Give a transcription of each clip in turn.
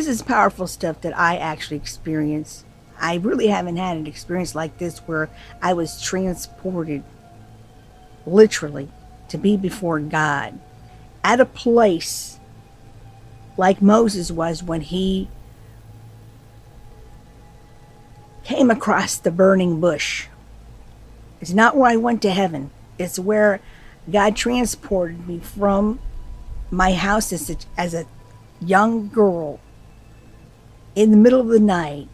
this is powerful stuff that I actually experienced. I really haven't had an experience like this where I was transported literally to be before God at a place like Moses was when he came across the burning bush. It's not where I went to heaven. It's where God transported me from my house as a young girl in the middle of the night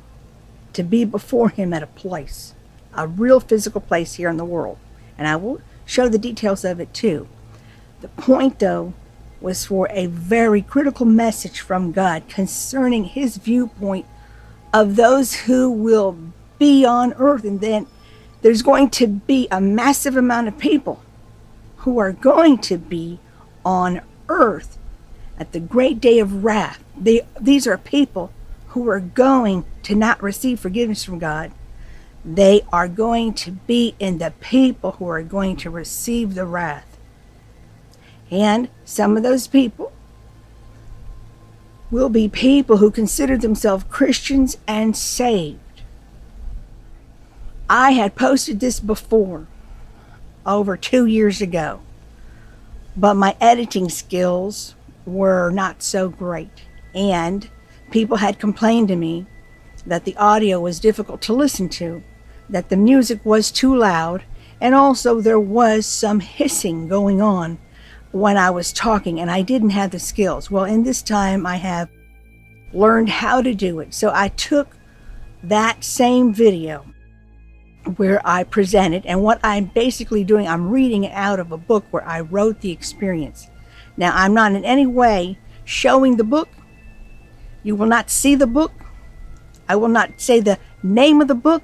to be before him at a place, a real physical place here in the world. And I will show the details of it too. The point, though, was for a very critical message from God concerning his viewpoint of those who will be on earth. And then there's going to be a massive amount of people who are going to be on earth at the great day of wrath. These are people who are going to not receive forgiveness from God. They are going to be in the people who are going to receive the wrath. And some of those people will be people who consider themselves Christians and saved. I had posted this before, over 2 years ago, but my editing skills were not so great. And people had complained to me that the audio was difficult to listen to, that the music was too loud, and also there was some hissing going on when I was talking, and I didn't have the skills. Well, in this time I have learned how to do it. So I took that same video where I presented, and what I'm basically doing, I'm reading it out of a book where I wrote the experience. Now, I'm not in any way showing the book. You will not see the book. I will not say the name of the book,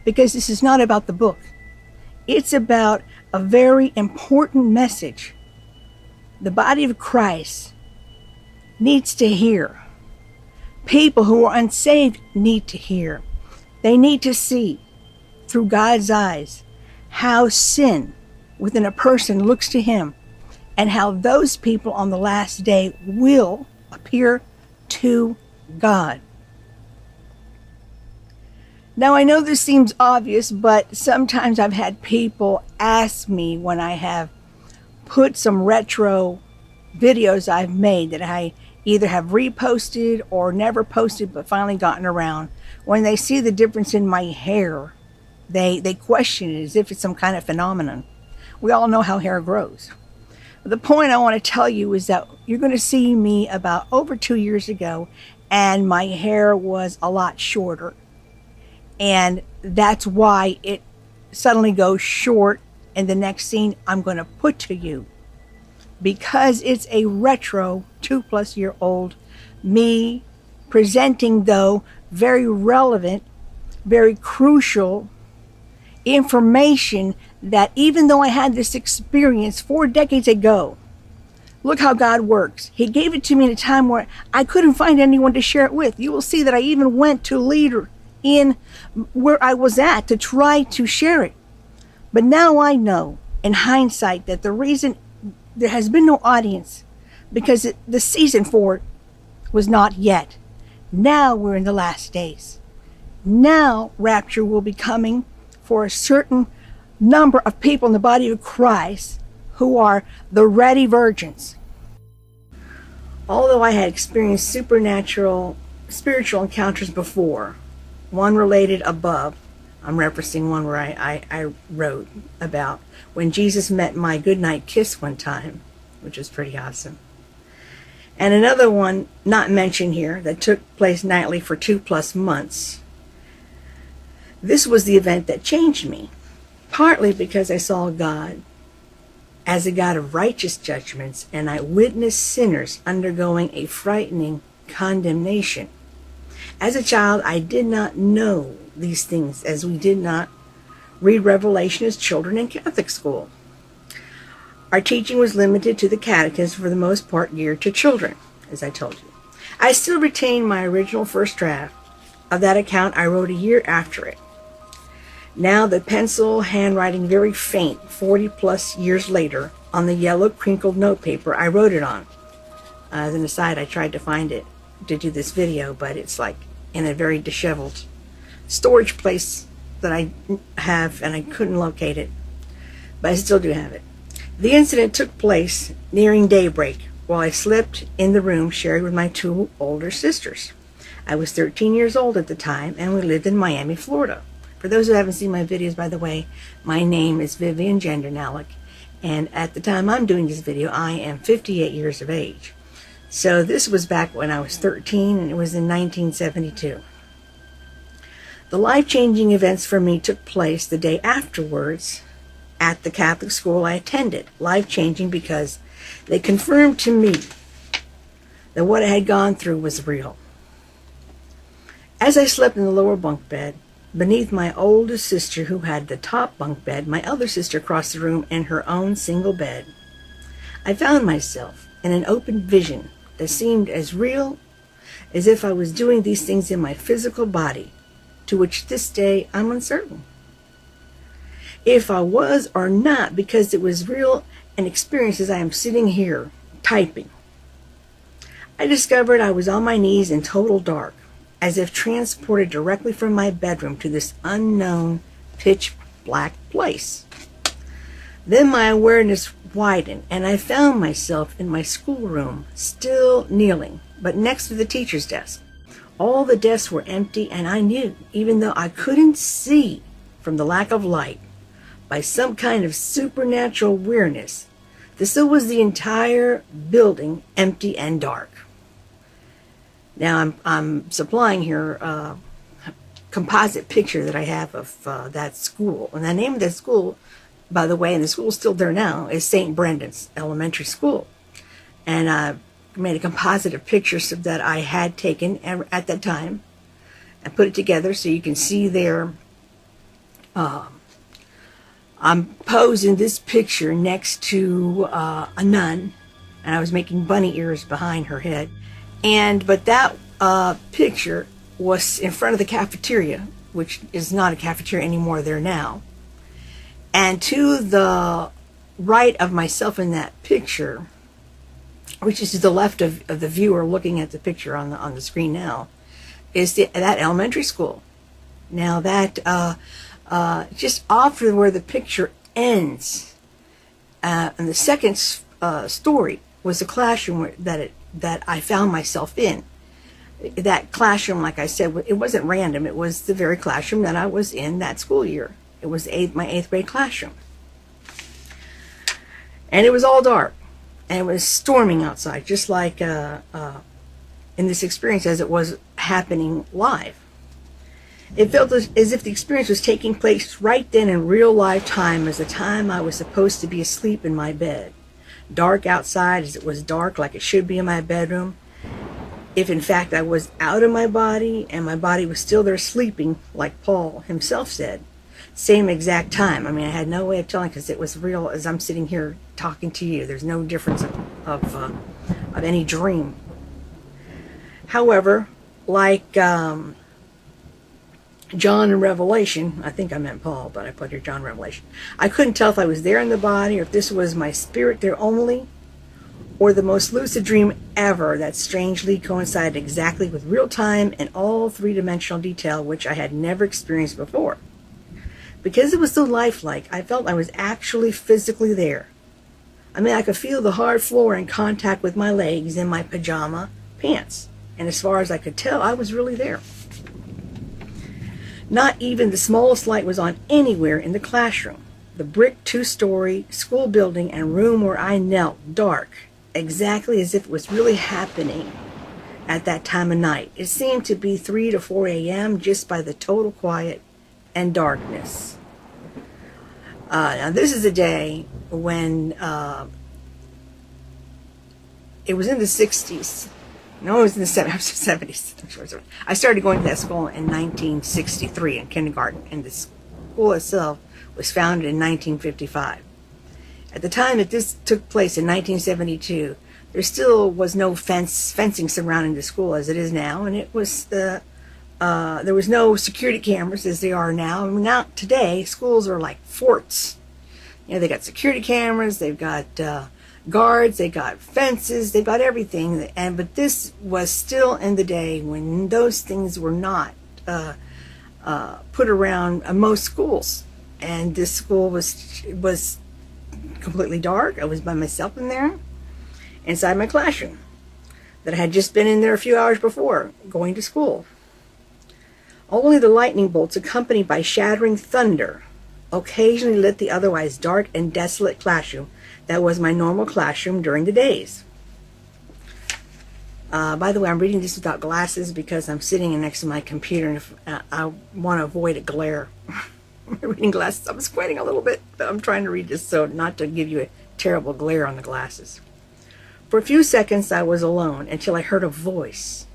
because this is not about the book. It's about a very important message the body of Christ needs to hear. People who are unsaved need to hear. They need to see through God's eyes how sin within a person looks to him, and how those people on the last day will appear to God. Now, I know this seems obvious, but sometimes I've had people ask me when I have put some retro videos I've made that I either have reposted or never posted but finally gotten around. When they see the difference in my hair, they question it as if it's some kind of phenomenon. We all know how hair grows. The point I want to tell you is that you're going to see me about over 2 years ago, and my hair was a lot shorter. And that's why it suddenly goes short in the next scene I'm going to put to you. Because it's a retro 2+ year old me presenting, though, very relevant, very crucial information that even though I had this experience 4 decades ago, look how God works. He gave it to me in a time where I couldn't find anyone to share it with. You will see that I even went to leader in where I was at to try to share it. But now I know in hindsight that the reason there has been no audience because the season for it was not yet. Now we're in the last days. Now Rapture will be coming for a certain number of people in the body of Christ who are the ready virgins. Although I had experienced supernatural spiritual encounters before, one related above, I'm referencing one where I wrote about when Jesus met my goodnight kiss one time, which was pretty awesome. And another one not mentioned here that took place nightly for 2+ months. This was the event that changed me, partly because I saw God as a God of righteous judgments, and I witnessed sinners undergoing a frightening condemnation. As a child, I did not know these things, as we did not read Revelation as children in Catholic school. Our teaching was limited to the catechism, for the most part geared to children, as I told you. I still retain my original first draft of that account I wrote a year after it. Now the pencil handwriting very faint 40+ years later on the yellow crinkled notepaper I wrote it on. As an aside, I tried to find it to do this video, but it's like in a very disheveled storage place that I have, and I couldn't locate it, but I still do have it. The incident took place nearing daybreak while I slept in the room shared with my two older sisters. I was 13 years old at the time, and we lived in Miami, Florida. For those who haven't seen my videos, by the way, my name is Vivian Gendernalik, and at the time I'm doing this video, I am 58 years of age. So this was back when I was 13, and it was in 1972. The life-changing events for me took place the day afterwards at the Catholic school I attended. Life-changing because they confirmed to me that what I had gone through was real. As I slept in the lower bunk bed, beneath my oldest sister who had the top bunk bed, my other sister crossed the room in her own single bed, I found myself in an open vision that seemed as real as if I was doing these things in my physical body, to which this day I'm uncertain if I was or not, because it was real and experienced as I am sitting here typing. I discovered I was on my knees in total dark, as if transported directly from my bedroom to this unknown pitch black place. Then my awareness widened, and I found myself in my schoolroom, still kneeling, but next to the teacher's desk. All the desks were empty, and I knew, even though I couldn't see from the lack of light, by some kind of supernatural weirdness, that so was the entire building empty and dark. Now I'm supplying here a composite picture that I have of that school. And the name of that school, by the way, and the school's still there now, is St. Brendan's Elementary School. And I made a composite of pictures that I had taken at that time and put it together so you can see there. I'm posing this picture next to a nun, and I was making bunny ears behind her head. But that picture was in front of the cafeteria, which is not a cafeteria anymore there now. And to the right of myself in that picture, which is to the left of the viewer looking at the picture on the screen now, is that elementary school. Now that just off of where the picture ends, and the second story was the classroom that I found myself in. That classroom, like I said, it wasn't random. It was the very classroom that I was in that school year. It was my 8th grade classroom. And it was all dark. And it was storming outside, just like in this experience as it was happening live. It felt as if the experience was taking place right then in real life time, as the time I was supposed to be asleep in my bed. Dark outside as it was dark like it should be in my bedroom. If in fact I was out of my body and my body was still there sleeping, like Paul himself said, same exact time. I mean, I had no way of telling because it was real as I'm sitting here talking to you. There's no difference of any dream. However, like John in Revelation, I think I meant Paul, but I put here John in Revelation. I couldn't tell if I was there in the body or if this was my spirit there only, or the most lucid dream ever that strangely coincided exactly with real time and all three-dimensional detail, which I had never experienced before. Because it was so lifelike, I felt I was actually physically there. I mean, I could feel the hard floor in contact with my legs in my pajama pants. And as far as I could tell, I was really there. Not even the smallest light was on anywhere in the classroom. The brick 2-story school building and room where I knelt, dark, exactly as if it was really happening at that time of night. It seemed to be 3 to 4 a.m. just by the total quiet and darkness. Now this is a day when it was in the 60s. No, it was in the 70s. I started going to that school in 1963 in kindergarten, and the school itself was founded in 1955. At the time that this took place in 1972, there still was no fencing surrounding the school as it is now, and it was there was no security cameras as they are now. I mean, now today schools are like forts. You know, they got security cameras, they've got guards, they got fences, they got everything. But this was still in the day when those things were not put around most schools. And this school was completely dark. I was by myself in there, inside my classroom, that I had just been in there a few hours before going to school. Only the lightning bolts, accompanied by shattering thunder, occasionally lit the otherwise dark and desolate classroom that was my normal classroom during the days. By the way, I'm reading this without glasses because I'm sitting next to my computer, and I want to avoid a glare. Reading glasses, I'm squinting a little bit, but I'm trying to read this so not to give you a terrible glare on the glasses. For a few seconds I was alone until I heard a voice,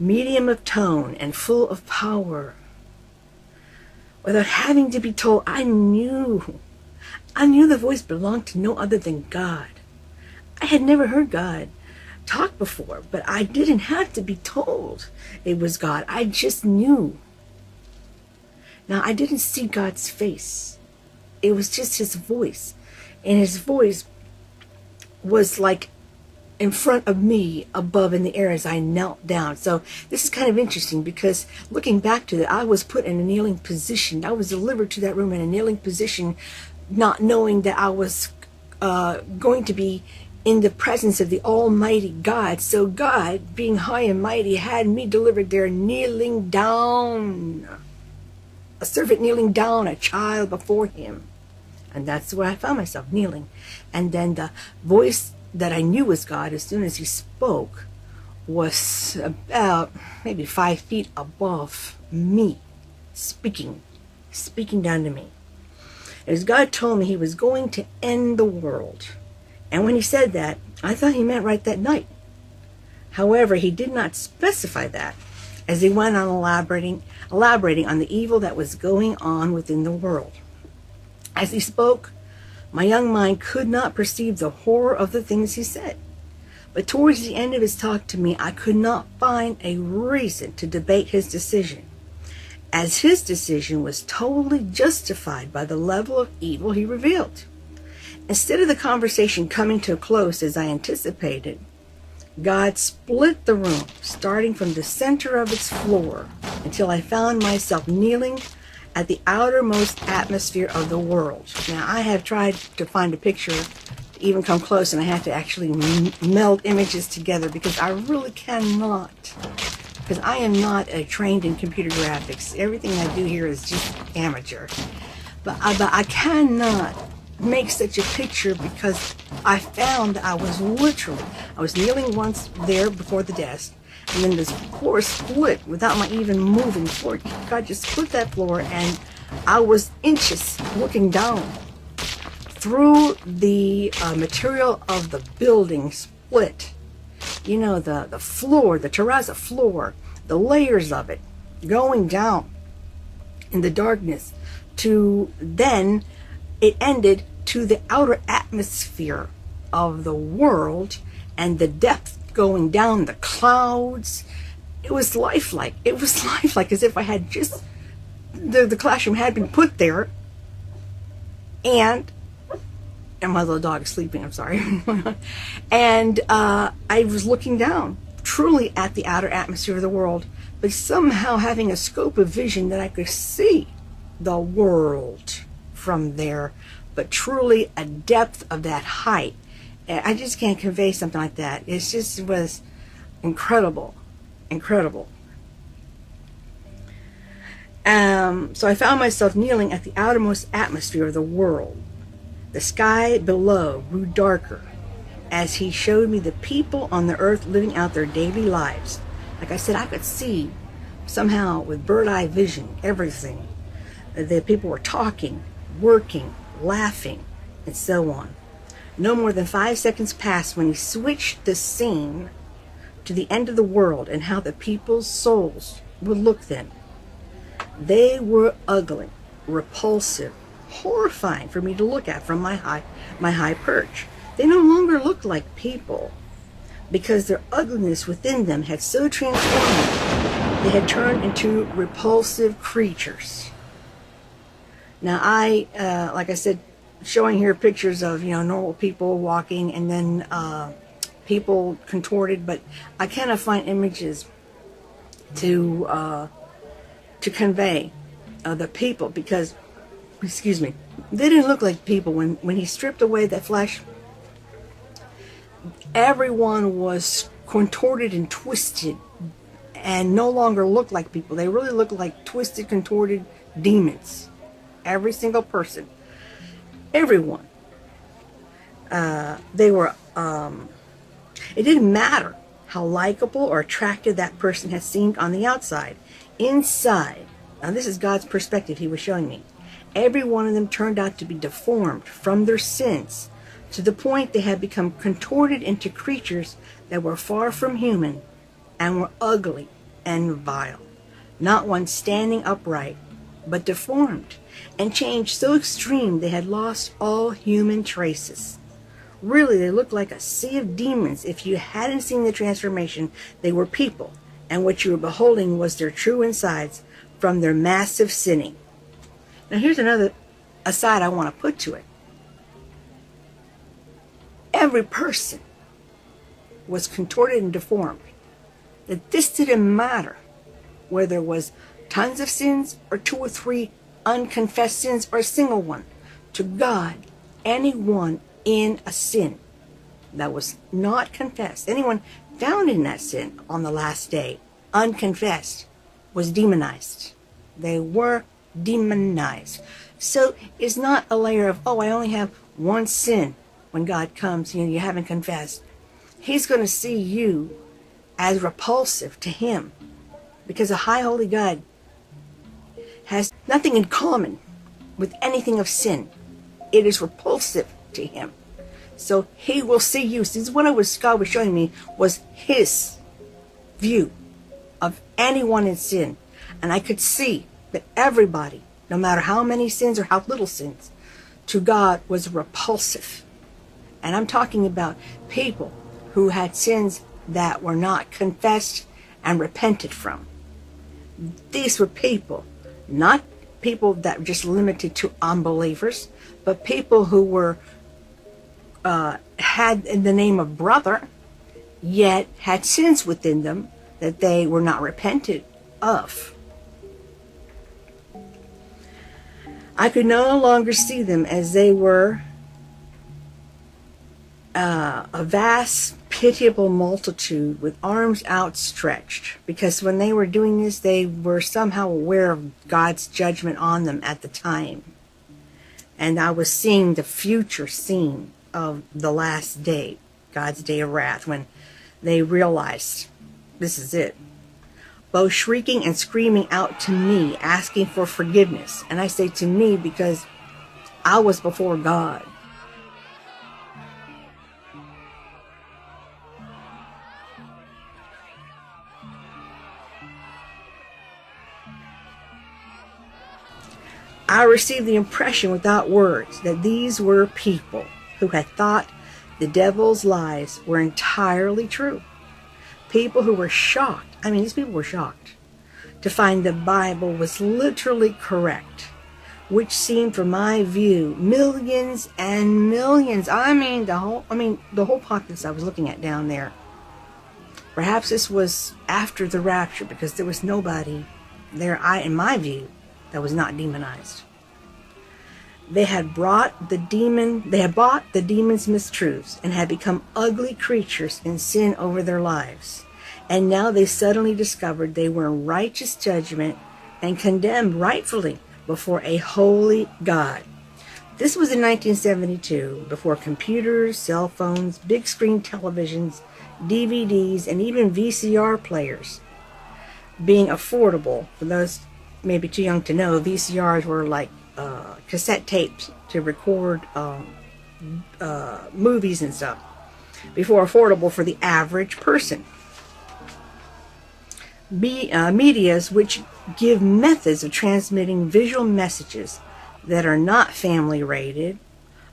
medium of tone and full of power. Without having to be told, I knew the voice belonged to no other than God. I had never heard God talk before, but I didn't have to be told it was God. I just knew. Now, I didn't see God's face. It was just his voice. And his voice was like in front of me, above in the air as I knelt down. So this is kind of interesting because looking back to it, I was put in a kneeling position. I was delivered to that room in a kneeling position, not knowing that I was going to be in the presence of the Almighty God. So God, being high and mighty, had me delivered there kneeling down. A servant kneeling down, a child before him. And that's where I found myself, kneeling. And then the voice that I knew was God, as soon as he spoke, was about maybe 5 feet above me, speaking down to me. As God told me he was going to end the world. And when he said that, I thought he meant right that night. However, he did not specify that, as he went on elaborating on the evil that was going on within the world. As he spoke, my young mind could not perceive the horror of the things he said. But towards the end of his talk to me, I could not find a reason to debate his decision, as his decision was totally justified by the level of evil he revealed. Instead of the conversation coming to a close as I anticipated, God split the room, starting from the center of its floor, until I found myself kneeling at the outermost atmosphere of the world. Now, I have tried to find a picture to even come close, and I have to actually meld images together because I really cannot. Because I am not trained in computer graphics. Everything I do here is just amateur. But I cannot make such a picture because I found that I was kneeling once there before the desk, and then this floor split without my even moving forward. God just split that floor, and I was inches looking down through the material of the building split. You know, the floor, the terrazzo floor, the layers of it going down in the darkness to then it ended to the outer atmosphere of the world and the depth going down, the clouds. It was lifelike. It was lifelike, as if I had just, the classroom had been put there, and my little dog is sleeping, I'm sorry. And I was looking down, truly at the outer atmosphere of the world, but somehow having a scope of vision that I could see the world from there, but truly a depth of that height. I just can't convey something like that. It just was incredible. So I found myself kneeling at the outermost atmosphere of the world. The sky below grew darker as he showed me the people on the earth living out their daily lives. Like I said, I could see somehow with bird-eye vision everything. The people were talking, working, laughing, and so on. No more than 5 seconds passed when he switched the scene to the end of the world and how the people's souls would look then. They were ugly, repulsive, horrifying for me to look at from my high perch. They no longer looked like people because their ugliness within them had so transformed them. They had turned into repulsive creatures. Now like I said, showing here pictures of, normal people walking, and then people contorted, but I cannot find images to convey the people, because, excuse me, they didn't look like people. When he stripped away that flesh, everyone was contorted and twisted and no longer looked like people. They really looked like twisted, contorted demons. Every single person. Everyone. They were, it didn't matter how likable or attractive that person had seemed on the outside. Inside, now this is God's perspective he was showing me, every one of them turned out to be deformed from their sins, to the point they had become contorted into creatures that were far from human and were ugly and vile. Not one standing upright, but deformed, and changed so extreme they had lost all human traces. Really, they looked like a sea of demons. If you hadn't seen the transformation, they were people, and what you were beholding was their true insides from their massive sinning. Now here's another aside I want to put to it. Every person was contorted and deformed. That this didn't matter whether there was tons of sins or 2 or 3 unconfessed sins or a single one. To God, anyone in a sin that was not confessed, anyone found in that sin on the last day, unconfessed, was demonized. They were demonized. So it's not a layer of, I only have one sin. When God comes, you haven't confessed. He's going to see you as repulsive to him, because a high holy God has nothing in common with anything of sin. It is repulsive to him. So he will see you. See, what God was showing me was his view of anyone in sin. And I could see that everybody, no matter how many sins or how little sins, to God was repulsive. And I'm talking about people who had sins that were not confessed and repented from. These were people, not people that were just limited to unbelievers, but people who were had in the name of brother, yet had sins within them that they were not repented of. I could no longer see them as they were a vast, pitiable multitude with arms outstretched, because when they were doing this, they were somehow aware of God's judgment on them at the time. And I was seeing the future scene of the last day, God's day of wrath, when they realized this is it. Both shrieking and screaming out to me, asking for forgiveness. And I say to me because I was before God. I received the impression without words that these were people who had thought the devil's lies were entirely true. People who were shocked, these people were shocked, to find the Bible was literally correct, which seemed, from my view, millions and millions. The whole populace I was looking at down there. Perhaps this was after the rapture, because there was nobody there, in my view, that was not demonized. They had bought the demon's mistruths and had become ugly creatures in sin over their lives. And now they suddenly discovered they were in righteous judgment and condemned rightfully before a holy God. This was in 1972, before computers, cell phones, big screen televisions, DVDs, and even VCR players being affordable. For those maybe too young to know, VCRs were like cassette tapes to record movies and stuff, before affordable for the average person. Medias which give methods of transmitting visual messages that are not family rated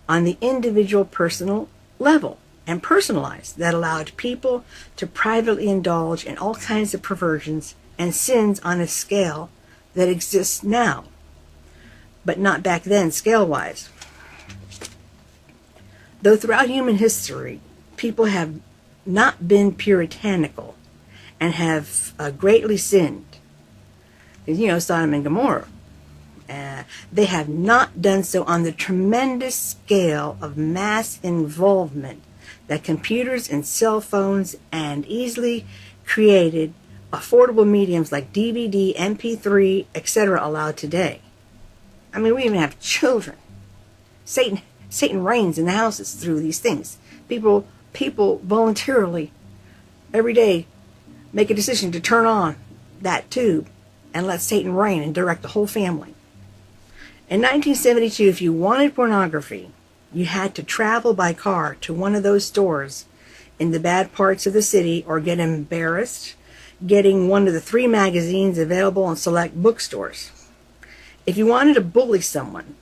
on the individual personal level and personalized, that allowed people to privately indulge in all kinds of perversions and sins on a scale that exists now, but not back then scale-wise. Though throughout human history, people have not been puritanical and have greatly sinned. Sodom and Gomorrah. They have not done so on the tremendous scale of mass involvement that computers and cell phones and easily created affordable mediums like DVD, MP3, etc. allow today. I mean, we even have children. Satan reigns in the houses through these things. People voluntarily every day make a decision to turn on that tube and let Satan reign and direct the whole family. In 1972, if you wanted pornography, you had to travel by car to one of those stores in the bad parts of the city or get embarrassed getting one of the 3 magazines available in select bookstores. If you wanted to bully someone,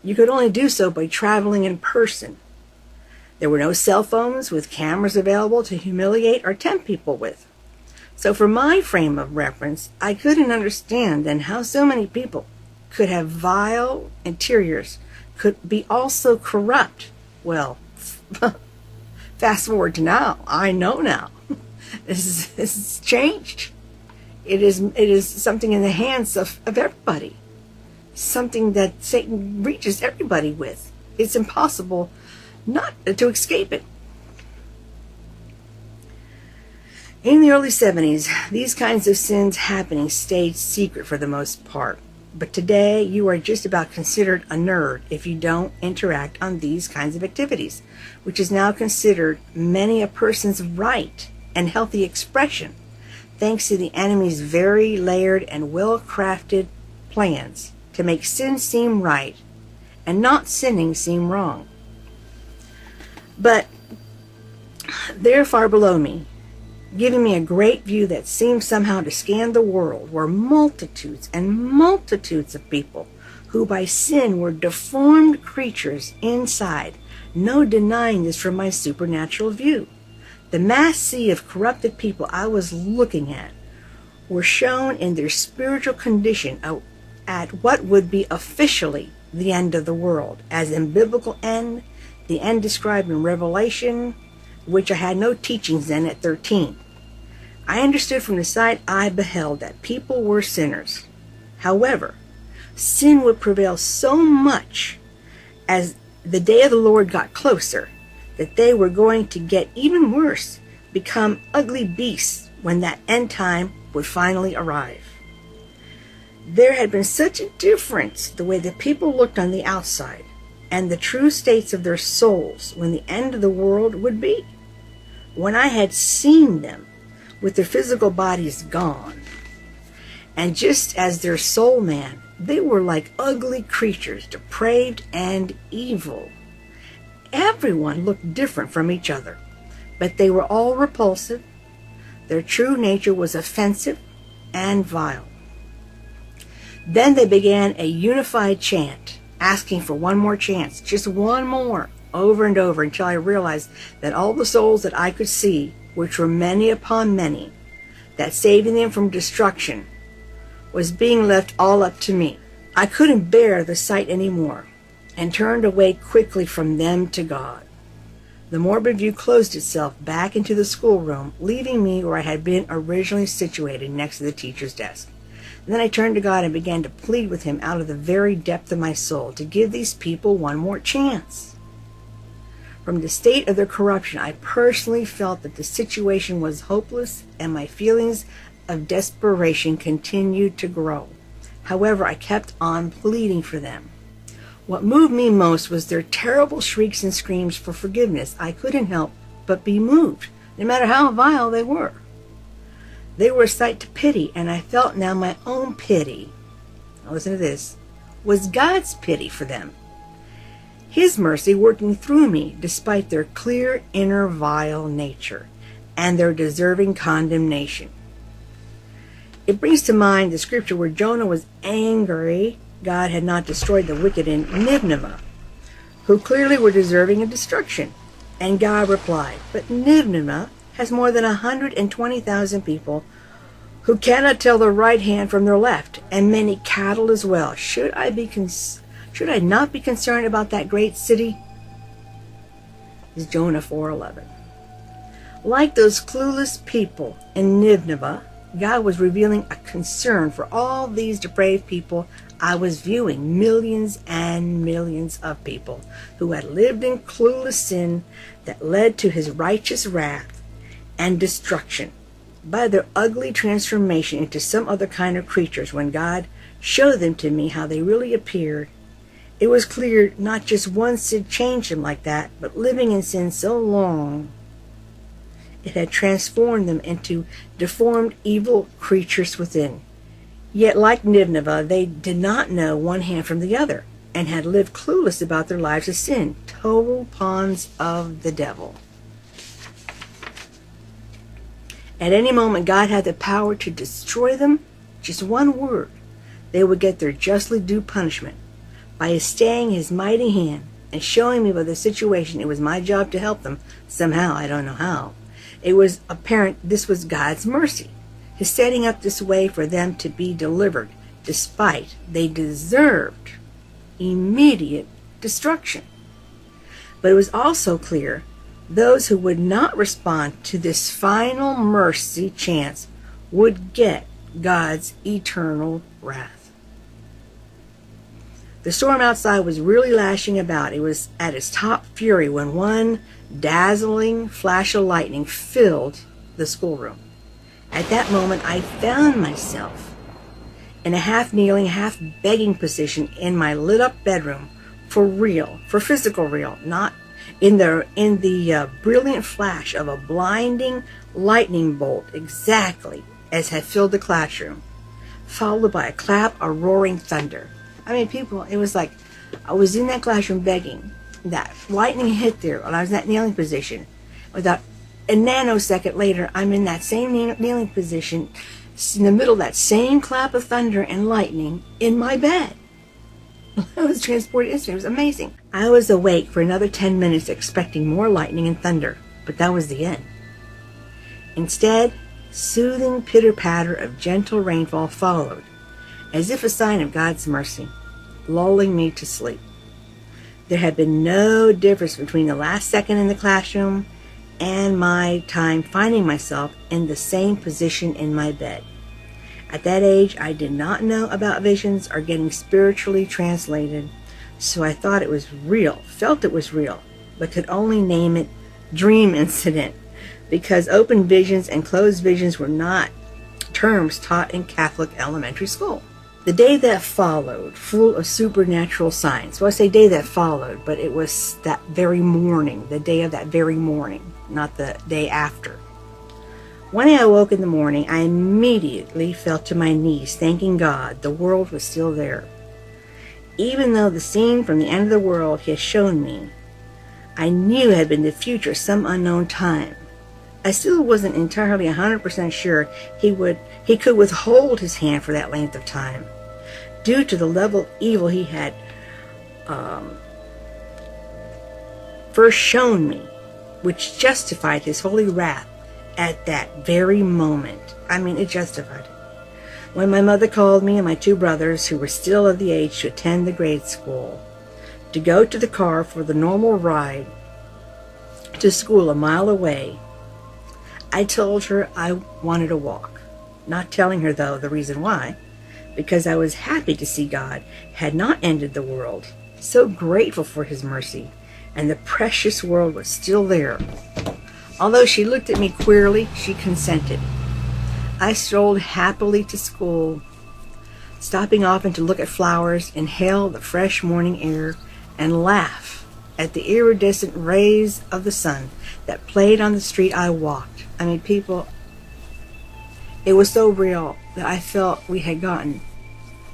you could only do so by traveling in person. There were no cell phones with cameras available to humiliate or tempt people with. So for my frame of reference, I couldn't understand then how so many people could have vile interiors, could be also corrupt. Well, fast forward to now. I know now. This is changed. It is something in the hands of everybody. Something that Satan reaches everybody with. It's impossible not to escape it. In the early 70s, these kinds of sins happening stayed secret for the most part. But today, you are just about considered a nerd if you don't interact on these kinds of activities, which is now considered many a person's right and healthy expression, thanks to the enemy's very layered and well-crafted plans to make sin seem right and not sinning seem wrong. But they're far below me, giving me a great view that seems somehow to scan the world, where multitudes and multitudes of people who by sin were deformed creatures inside, no denying this from my supernatural view. The mass sea of corrupted people I was looking at were shown in their spiritual condition at what would be officially the end of the world, as in biblical end, the end described in Revelation, which I had no teachings in at 13. I understood from the sight I beheld that people were sinners. However, sin would prevail so much as the day of the Lord got closer that they were going to get even worse, become ugly beasts when that end time would finally arrive. There had been such a difference the way that people looked on the outside and the true states of their souls when the end of the world would be. When I had seen them with their physical bodies gone, and just as their soul man, they were like ugly creatures, depraved and evil. Everyone looked different from each other, but they were all repulsive. Their true nature was offensive and vile. Then they began a unified chant, asking for one more chance, just one more, over and over, until I realized that all the souls that I could see, which were many upon many, that saving them from destruction was being left all up to me. I couldn't bear the sight anymore, and turned away quickly from them to God. The morbid view closed itself back into the schoolroom, leaving me where I had been originally situated, next to the teacher's desk. And then I turned to God and began to plead with him out of the very depth of my soul to give these people one more chance. From the state of their corruption, I personally felt that the situation was hopeless, and my feelings of desperation continued to grow. However, I kept on pleading for them. What moved me most was their terrible shrieks and screams for forgiveness. I couldn't help but be moved, no matter how vile they were. They were a sight to pity, and I felt now my own pity, now listen to this, was God's pity for them. His mercy working through me despite their clear inner vile nature and their deserving condemnation. It brings to mind the scripture where Jonah was angry God had not destroyed the wicked in Nineveh, who clearly were deserving of destruction. And God replied, but Nineveh has more than 120,000 people who cannot tell their right hand from their left, and many cattle as well. Should I not be concerned about that great city? is Jonah 4:11. Like those clueless people in Nineveh, God was revealing a concern for all these depraved people I was viewing, millions and millions of people who had lived in clueless sin that led to his righteous wrath and destruction by their ugly transformation into some other kind of creatures. When God showed them to me how they really appeared, it was clear not just one sin changed them like that, but living in sin so long, it had transformed them into deformed, evil creatures within. Yet, like Nineveh, they did not know one hand from the other, and had lived clueless about their lives of sin, total pawns of the devil. At any moment, God had the power to destroy them. Just one word, they would get their justly due punishment. By staying his mighty hand and showing me by the situation, it was my job to help them somehow. I don't know how. It was apparent this was God's mercy, his setting up this way for them to be delivered, despite they deserved immediate destruction. But it was also clear those who would not respond to this final mercy chance would get God's eternal wrath. The storm outside was really lashing about. It was at its top fury when one dazzling flash of lightning filled the schoolroom. At that moment, I found myself in a half-kneeling, half-begging position in my lit-up bedroom, for real, for physical real, not in the brilliant flash of a blinding lightning bolt, exactly as had filled the classroom, followed by a clap of roaring thunder. I mean, people, it was like I was in that classroom begging. That lightning hit there when I was in that kneeling position. Without a nanosecond later, I'm in that same kneeling position, in the middle of that same clap of thunder and lightning in my bed. I was transported instantly. It was amazing. I was awake for another 10 minutes expecting more lightning and thunder, but that was the end. Instead, soothing pitter-patter of gentle rainfall followed, as if a sign of God's mercy, lulling me to sleep. There had been no difference between the last second in the classroom and my time finding myself in the same position in my bed. At that age, I did not know about visions or getting spiritually translated, so I thought it was real, felt it was real, but could only name it dream incident, because open visions and closed visions were not terms taught in Catholic elementary school. The day that followed, full of supernatural signs. Well, I say day that followed, but it was that very morning, the day of that very morning, not the day after. When I awoke in the morning, I immediately fell to my knees, thanking God the world was still there. Even though the scene from the end of the world he had shown me, I knew had been the future some unknown time. I still wasn't entirely 100% sure he could withhold his hand for that length of time, due to the level of evil he had first shown me, which justified his holy wrath at that very moment. I mean, it justified it. When my mother called me and my two brothers, who were still of the age to attend the grade school, to go to the car for the normal ride to school a mile away, I told her I wanted to walk, not telling her, though, the reason why, because I was happy to see God had not ended the world, so grateful for his mercy, and the precious world was still there. Although she looked at me queerly, she consented. I strolled happily to school, stopping often to look at flowers, inhale the fresh morning air, and laugh at the iridescent rays of the sun that played on the street I walked. I mean, people, it was so real that I felt we had gotten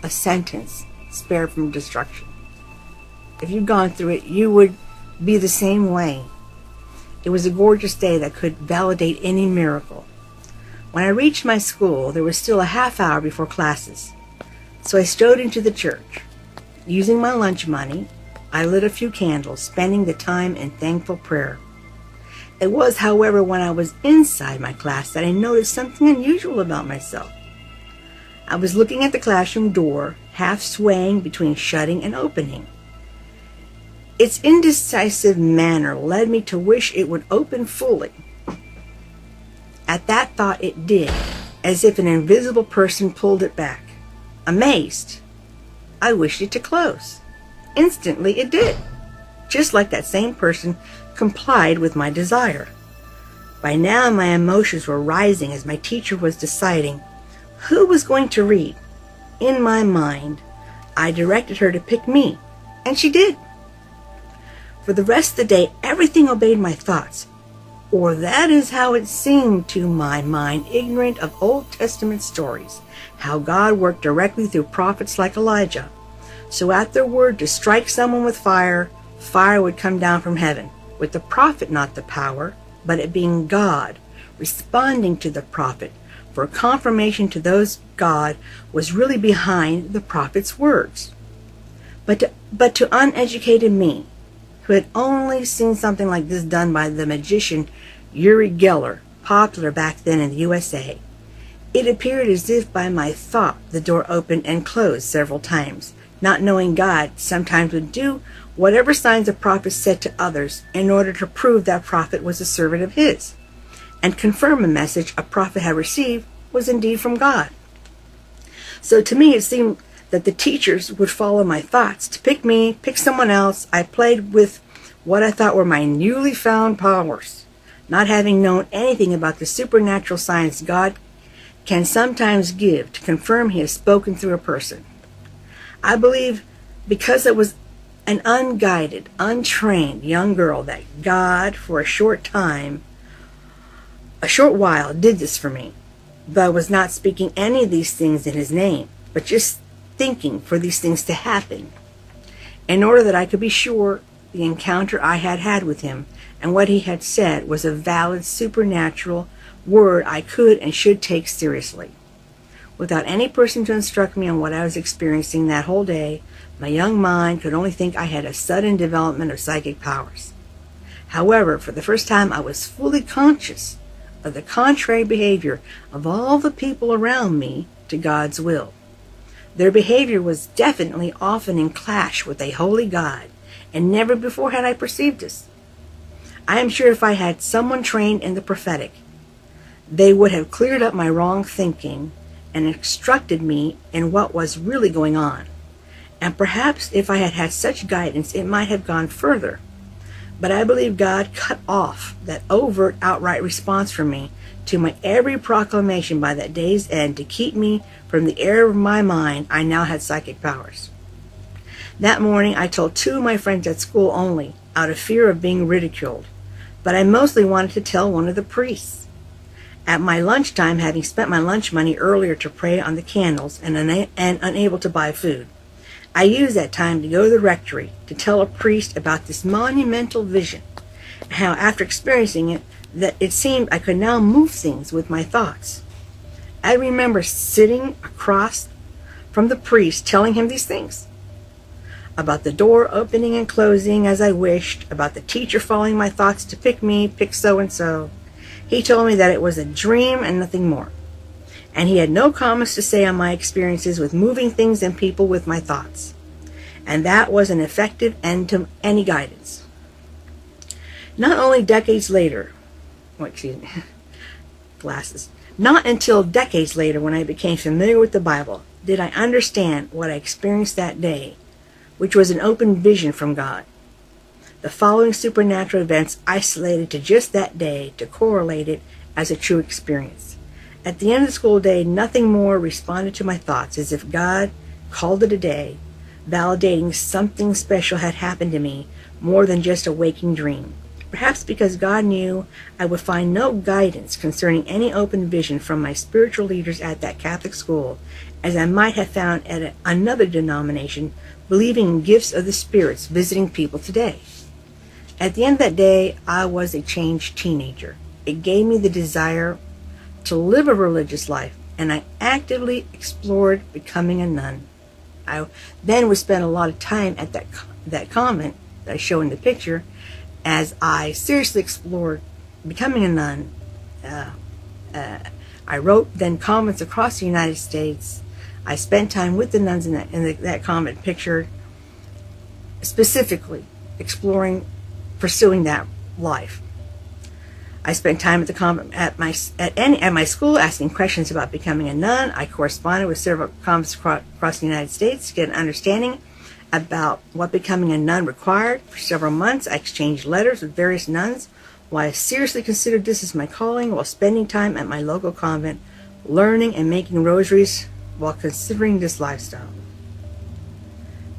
a sentence spared from destruction. If you'd gone through it, you would be the same way. It was a gorgeous day that could validate any miracle. When I reached my school, there was still a half hour before classes, so I strode into the church. Using my lunch money, I lit a few candles, spending the time in thankful prayer. It was, however, when I was inside my class that I noticed something unusual about myself. I was looking at the classroom door, half swaying between shutting and opening. Its indecisive manner led me to wish it would open fully. At that thought it did, as if an invisible person pulled it back. Amazed, I wished it to close. Instantly it did, just like that same person complied with my desire. By now my emotions were rising as my teacher was deciding who was going to read. In my mind, I directed her to pick me, and she did. For the rest of the day, everything obeyed my thoughts, or that is how it seemed to my mind, ignorant of Old Testament stories, how God worked directly through prophets like Elijah. So at their word to strike someone with fire, fire would come down from heaven, with the prophet not the power, but it being God responding to the prophet for confirmation to those God was really behind the prophet's words. But to uneducated me, who had only seen something like this done by the magician Uri Geller, popular back then in the USA, it appeared as if by my thought the door opened and closed several times, not knowing God sometimes would do whatever signs a prophet said to others in order to prove that prophet was a servant of his, and confirm a message a prophet had received was indeed from God. So to me it seemed that the teachers would follow my thoughts to pick me, pick someone else. I played with what I thought were my newly found powers, not having known anything about the supernatural science God can sometimes give to confirm he has spoken through a person. I believe because I was an unguided, untrained young girl that God, for a short while, did this for me. Though I was not speaking any of these things in his name, but just thinking for these things to happen, in order that I could be sure the encounter I had had with him and what he had said was a valid supernatural word I could and should take seriously. Without any person to instruct me on what I was experiencing that whole day, my young mind could only think I had a sudden development of psychic powers. However, for the first time I was fully conscious of the contrary behavior of all the people around me to God's will. Their behavior was definitely often in clash with a holy God, and never before had I perceived this. I am sure if I had someone trained in the prophetic, they would have cleared up my wrong thinking and instructed me in what was really going on. And perhaps if I had had such guidance, it might have gone further. But I believe God cut off that overt, outright response from me to my every proclamation by that day's end to keep me from the error of my mind I now had psychic powers. That morning I told 2 of my friends at school only, out of fear of being ridiculed, but I mostly wanted to tell one of the priests. At my lunchtime, having spent my lunch money earlier to pray on the candles and unable to buy food, I used that time to go to the rectory to tell a priest about this monumental vision, and how after experiencing it, that it seemed I could now move things with my thoughts. I remember sitting across from the priest telling him these things. About the door opening and closing as I wished, about the teacher following my thoughts to pick me, pick so-and-so. He told me that it was a dream and nothing more. And he had no comments to say on my experiences with moving things and people with my thoughts. And that was an effective end to any guidance. Not only decades later, not until decades later when I became familiar with the Bible did I understand what I experienced that day, which was an open vision from God. The following supernatural events isolated to just that day to correlate it as a true experience. At the end of the school day, nothing more responded to my thoughts, as if God called it a day, validating something special had happened to me more than just a waking dream. Perhaps because God knew I would find no guidance concerning any open vision from my spiritual leaders at that Catholic school, as I might have found at another denomination believing in gifts of the spirits visiting people today. At the end of that day, I was a changed teenager. It gave me the desire to live a religious life, and I actively explored becoming a nun. I then would spend a lot of time at that convent that I show in the picture, as I seriously explored becoming a nun. I wrote then convents across the United States. I spent time with the nuns in that convent picture, specifically pursuing that life. I spent time at the convent at my school asking questions about becoming a nun. I corresponded with several convents across the United States to get an understanding about what becoming a nun required. For several months, I exchanged letters with various nuns while I seriously considered this as my calling, while spending time at my local convent, learning and making rosaries while considering this lifestyle.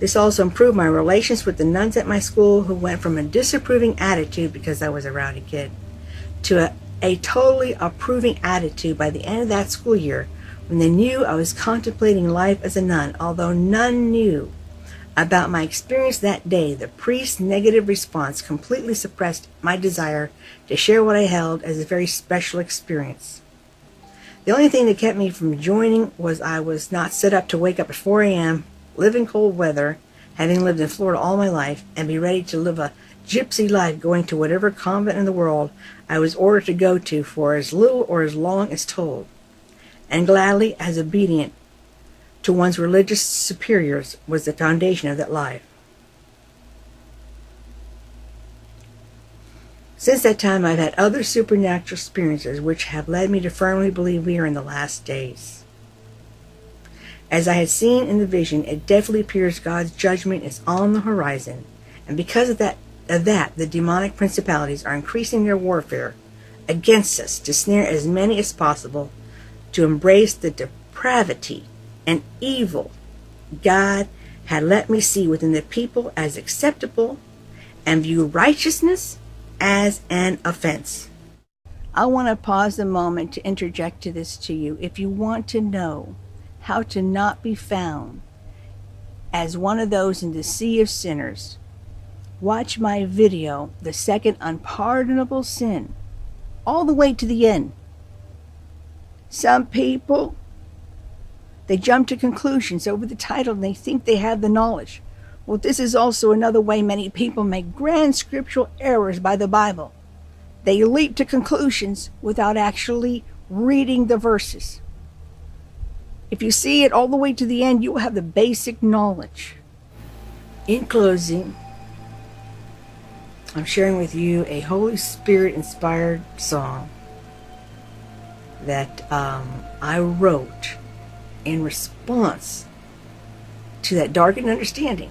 This also improved my relations with the nuns at my school, who went from a disapproving attitude because I was a rowdy kid to a totally approving attitude by the end of that school year, when they knew I was contemplating life as a nun. Although none knew about my experience that day, the priest's negative response completely suppressed my desire to share what I held as a very special experience. The only thing that kept me from joining was I was not set up to wake up at 4 a.m., live in cold weather, having lived in Florida all my life, and be ready to live a gypsy life going to whatever convent in the world I was ordered to go to for as little or as long as told, and gladly as obedient to one's religious superiors was the foundation of that life. Since that time, I've had other supernatural experiences which have led me to firmly believe we are in the last days. As I had seen in the vision, it definitely appears God's judgment is on the horizon, and because of that, the demonic principalities are increasing their warfare against us to snare as many as possible to embrace the depravity and evil God had let me see within the people as acceptable, and view righteousness as an offense. I want to pause a moment to interject to this to you. If you want to know how to not be found as one of those in the sea of sinners, watch my video, The Second Unpardonable Sin, all the way to the end. Some people, they jump to conclusions over the title and they think they have the knowledge. Well, this is also another way many people make grand scriptural errors by the Bible. They leap to conclusions without actually reading the verses. If you see it all the way to the end, you will have the basic knowledge. In closing, I'm sharing with you a Holy Spirit inspired song that I wrote in response to that darkened understanding.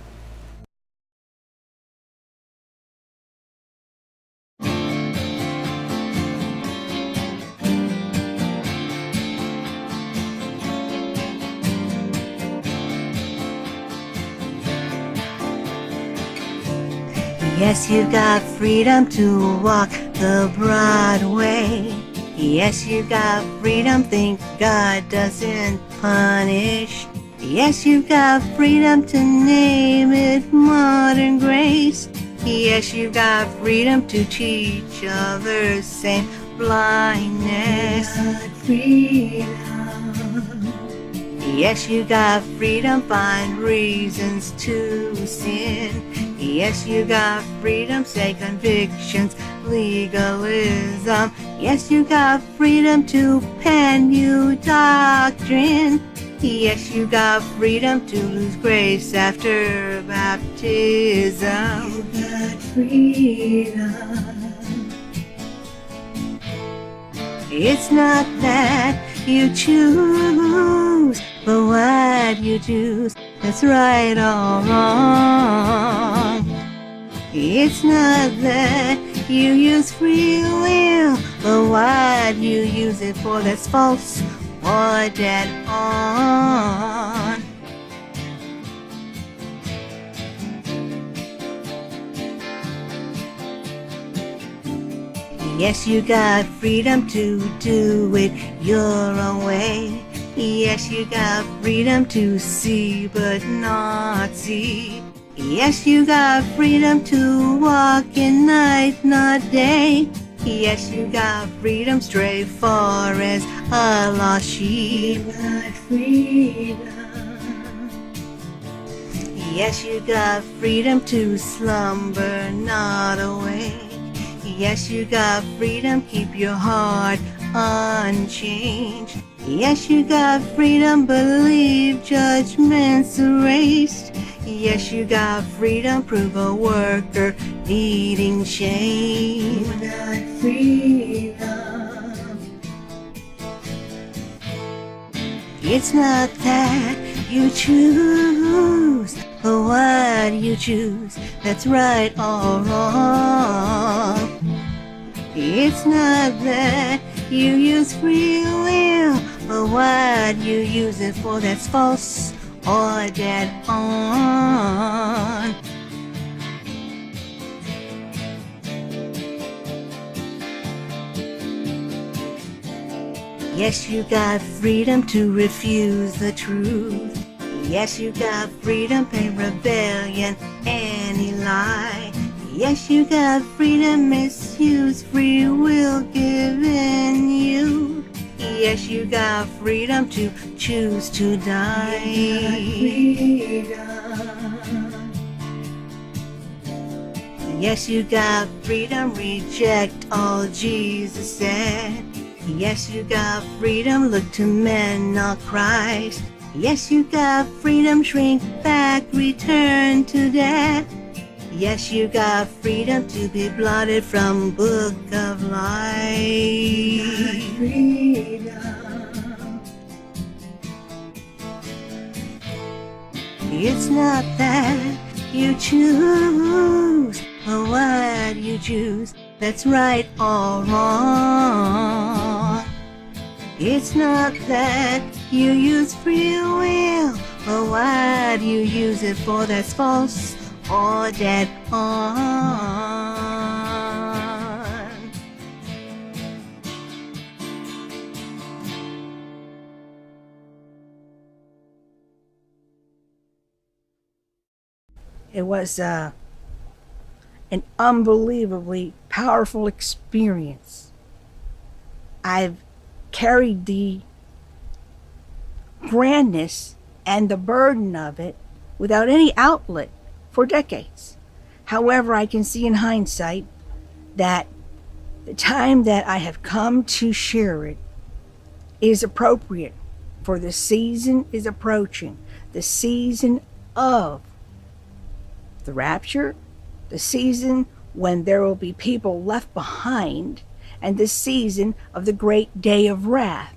Yes, you've got freedom to walk the broad way. Yes, you've got freedom, think God doesn't punish. Yes, you've got freedom to name it modern grace. Yes, you've got freedom to teach others same blindness. Freedom. Yes, you got freedom, find reasons to sin. Yes, you got freedom, say convictions, legalism. Yes, you got freedom to pen new doctrine. Yes, you got freedom to lose grace after baptism. You got freedom. It's not that you choose, but what you choose, that's right or wrong. It's not that you use free will, but what you use it for, that's false or dead on. Yes, you got freedom to do it your own way. Yes, you got freedom to see but not see. Yes, you got freedom to walk in night, not day. Yes, you got freedom, stray far as a lost sheep. You got freedom. Yes, you got freedom to slumber, not awake. Yes, you got freedom, keep your heart unchanged. Yes, you got freedom, believe judgment's erased. Yes, you got freedom, prove a worker needing change. You got freedom. It's not that you choose, but what you choose that's right or wrong. It's not that you use free will, but what you use it for that's false or dead on. Yes, you got freedom to refuse the truth. Yes, you got freedom, pay rebellion, any lie. Yes, you got freedom, misuse free will given you. Yes, you got freedom to choose to die. Yes, you got freedom, reject all Jesus said. Yes, you got freedom, look to men, not Christ. Yes, you got freedom, shrink back, return to death. Yes, you got freedom to be blotted from book of life. It's not that you choose, but what you choose that's right or wrong. It's not that you use free will, but what you use it for that's false or dead on. It was an unbelievably powerful experience. I've carried the grandness and the burden of it without any outlet for decades. However, I can see in hindsight that the time that I have come to share it is appropriate, for the season is approaching. The season of the rapture, the season when there will be people left behind, and the season of the great day of wrath.